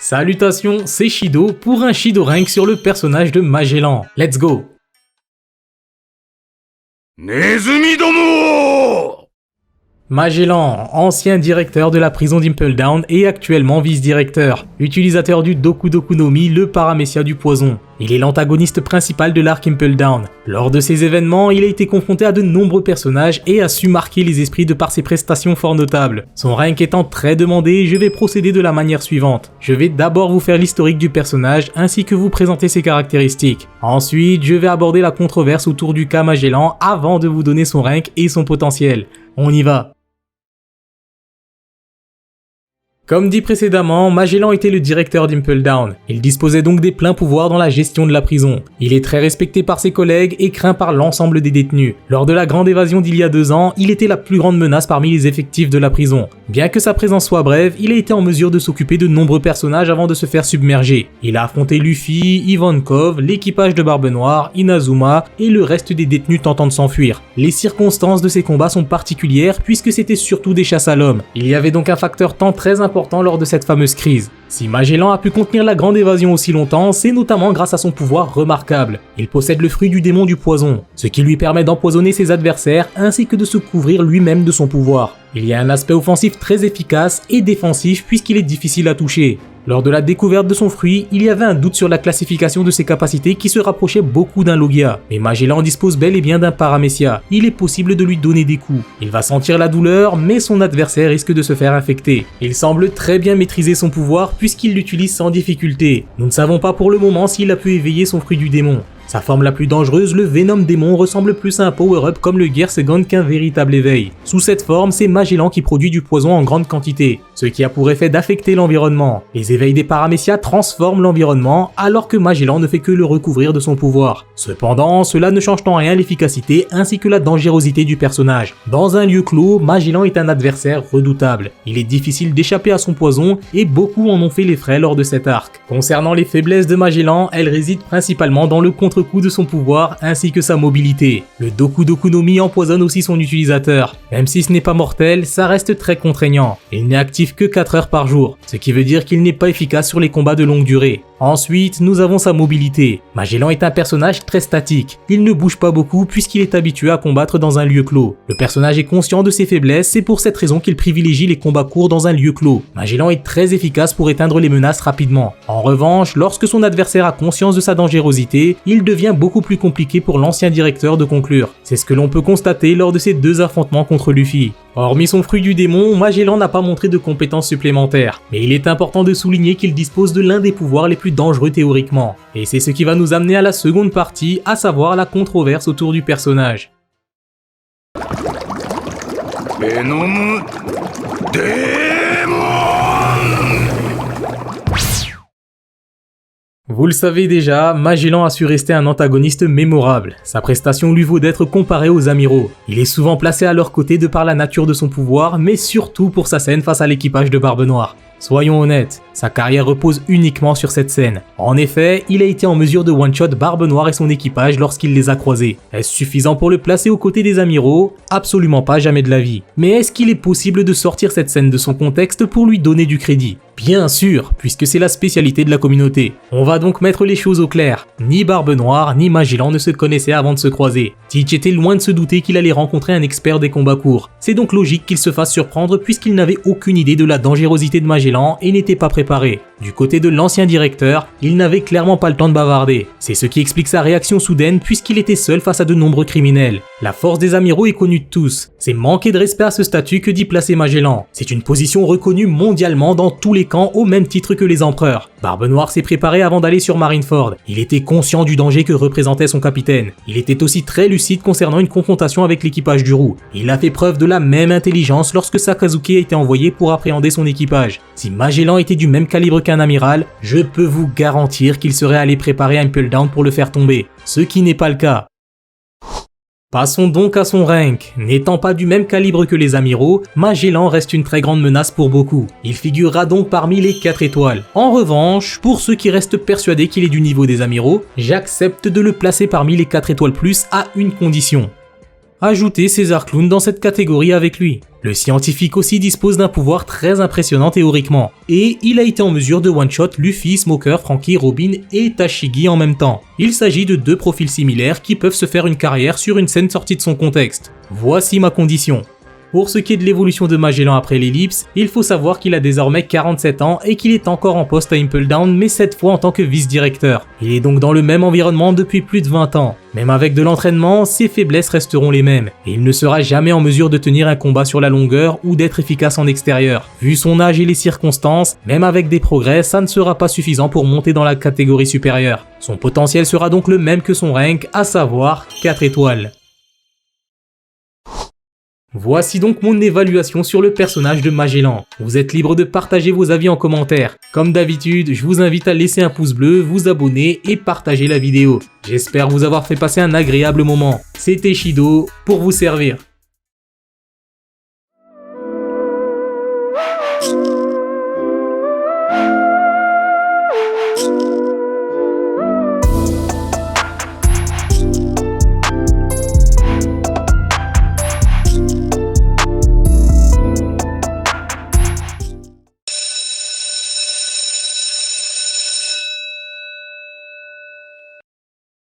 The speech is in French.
Salutations, c'est Shido pour un Shido Rank sur le personnage de Magellan. Let's go! Magellan, ancien directeur de la prison d'Impel Down et actuellement vice-directeur, utilisateur du Doku Doku no Mi, le paramécia du poison. Il est l'antagoniste principal de l'arc Impel Down. Lors de ces événements, il a été confronté à de nombreux personnages et a su marquer les esprits de par ses prestations fort notables. Son rank étant très demandé, je vais procéder de la manière suivante. Je vais d'abord vous faire l'historique du personnage ainsi que vous présenter ses caractéristiques. Ensuite, je vais aborder la controverse autour du cas Magellan avant de vous donner son rank et son potentiel. On y va! Comme dit précédemment, Magellan était le directeur d'Impel Down. Il disposait donc des pleins pouvoirs dans la gestion de la prison. Il est très respecté par ses collègues et craint par l'ensemble des détenus. Lors de la grande évasion d'il y a 2 ans, il était la plus grande menace parmi les effectifs de la prison. Bien que sa présence soit brève, il a été en mesure de s'occuper de nombreux personnages avant de se faire submerger. Il a affronté Luffy, Ivankov, l'équipage de Barbe Noire, Inazuma et le reste des détenus tentant de s'enfuir. Les circonstances de ces combats sont particulières puisque c'était surtout des chasses à l'homme. Il y avait donc un facteur temps très important lors de cette fameuse crise. Si Magellan a pu contenir la grande évasion aussi longtemps, c'est notamment grâce à son pouvoir remarquable. Il possède le fruit du démon du poison, ce qui lui permet d'empoisonner ses adversaires ainsi que de se couvrir lui-même de son pouvoir. Il y a un aspect offensif très efficace et défensif puisqu'il est difficile à toucher. Lors de la découverte de son fruit, il y avait un doute sur la classification de ses capacités qui se rapprochait beaucoup d'un Logia. Mais Magellan dispose bel et bien d'un paramécia. Il est possible de lui donner des coups. Il va sentir la douleur, mais son adversaire risque de se faire infecter. Il semble très bien maîtriser son pouvoir puisqu'il l'utilise sans difficulté. Nous ne savons pas pour le moment s'il a pu éveiller son fruit du démon. Sa forme la plus dangereuse, le Venom Démon, ressemble plus à un power-up comme le Gear-Second qu'un véritable éveil. Sous cette forme, c'est Magellan qui produit du poison en grande quantité, ce qui a pour effet d'affecter l'environnement. Les éveils des paramécias transforment l'environnement, alors que Magellan ne fait que le recouvrir de son pouvoir. Cependant, cela ne change en rien l'efficacité ainsi que la dangerosité du personnage. Dans un lieu clos, Magellan est un adversaire redoutable. Il est difficile d'échapper à son poison et beaucoup en ont fait les frais lors de cet arc. Concernant les faiblesses de Magellan, elles résident principalement dans le contre-coup de son pouvoir ainsi que sa mobilité. Le Doku Doku no Mi empoisonne aussi son utilisateur. Même si ce n'est pas mortel, ça reste très contraignant. Il n'est actif que 4 heures par jour, ce qui veut dire qu'il n'est pas efficace sur les combats de longue durée. Ensuite, nous avons sa mobilité. Magellan est un personnage très statique. Il ne bouge pas beaucoup puisqu'il est habitué à combattre dans un lieu clos. Le personnage est conscient de ses faiblesses, c'est pour cette raison qu'il privilégie les combats courts dans un lieu clos. Magellan est très efficace pour éteindre les menaces rapidement. En revanche, lorsque son adversaire a conscience de sa dangerosité, il devient beaucoup plus compliqué pour l'ancien directeur de conclure. C'est ce que l'on peut constater lors de ces 2 affrontements contre Luffy. Hormis son fruit du démon, Magellan n'a pas montré de compétences supplémentaires, mais il est important de souligner qu'il dispose de l'un des pouvoirs les plus dangereux théoriquement. Et c'est ce qui va nous amener à la seconde partie, à savoir la controverse autour du personnage. Venom Démon. Vous le savez déjà, Magellan a su rester un antagoniste mémorable. Sa prestation lui vaut d'être comparé aux amiraux. Il est souvent placé à leur côté de par la nature de son pouvoir, mais surtout pour sa scène face à l'équipage de Barbe Noire. Soyons honnêtes, sa carrière repose uniquement sur cette scène. En effet, il a été en mesure de one-shot Barbe Noire et son équipage lorsqu'il les a croisés. Est-ce suffisant pour le placer aux côtés des amiraux? Absolument pas, jamais de la vie. Mais est-ce qu'il est possible de sortir cette scène de son contexte pour lui donner du crédit? Bien sûr, puisque c'est la spécialité de la communauté. On va donc mettre les choses au clair. Ni Barbe Noire, ni Magellan ne se connaissaient avant de se croiser. Teach était loin de se douter qu'il allait rencontrer un expert des combats courts. C'est donc logique qu'il se fasse surprendre puisqu'il n'avait aucune idée de la dangerosité de Magellan et n'était pas préparé. Du côté de l'ancien directeur, il n'avait clairement pas le temps de bavarder. C'est ce qui explique sa réaction soudaine puisqu'il était seul face à de nombreux criminels. La force des amiraux est connue de tous. C'est manquer de respect à ce statut que d'y placer Magellan. C'est une position reconnue mondialement dans tous les camps au même titre que les empereurs. Barbe Noire s'est préparé avant d'aller sur Marineford. Il était conscient du danger que représentait son capitaine. Il était aussi très lucide concernant une confrontation avec l'équipage du Roux. Il a fait preuve de la même intelligence lorsque Sakazuki a été envoyé pour appréhender son équipage. Si Magellan était du même calibre qu'un amiral, je peux vous garantir qu'il serait allé préparer Impel Down pour le faire tomber. Ce qui n'est pas le cas. Passons donc à son rank. N'étant pas du même calibre que les amiraux, Magellan reste une très grande menace pour beaucoup. Il figurera donc parmi les 4 étoiles. En revanche, pour ceux qui restent persuadés qu'il est du niveau des amiraux, j'accepte de le placer parmi les 4 étoiles plus à une condition. Ajoutez César Clown dans cette catégorie avec lui. Le scientifique aussi dispose d'un pouvoir très impressionnant théoriquement, et il a été en mesure de one-shot Luffy, Smoker, Franky, Robin et Tashigi en même temps. Il s'agit de deux profils similaires qui peuvent se faire une carrière sur une scène sortie de son contexte. Voici ma condition. Pour ce qui est de l'évolution de Magellan après l'ellipse, il faut savoir qu'il a désormais 47 ans et qu'il est encore en poste à Impel Down, mais cette fois en tant que vice-directeur. Il est donc dans le même environnement depuis plus de 20 ans. Même avec de l'entraînement, ses faiblesses resteront les mêmes, et il ne sera jamais en mesure de tenir un combat sur la longueur ou d'être efficace en extérieur. Vu son âge et les circonstances, même avec des progrès, ça ne sera pas suffisant pour monter dans la catégorie supérieure. Son potentiel sera donc le même que son rank, à savoir 4 étoiles. Voici donc mon évaluation sur le personnage de Magellan. Vous êtes libre de partager vos avis en commentaire. Comme d'habitude, je vous invite à laisser un pouce bleu, vous abonner et partager la vidéo. J'espère vous avoir fait passer un agréable moment. C'était Shido pour vous servir.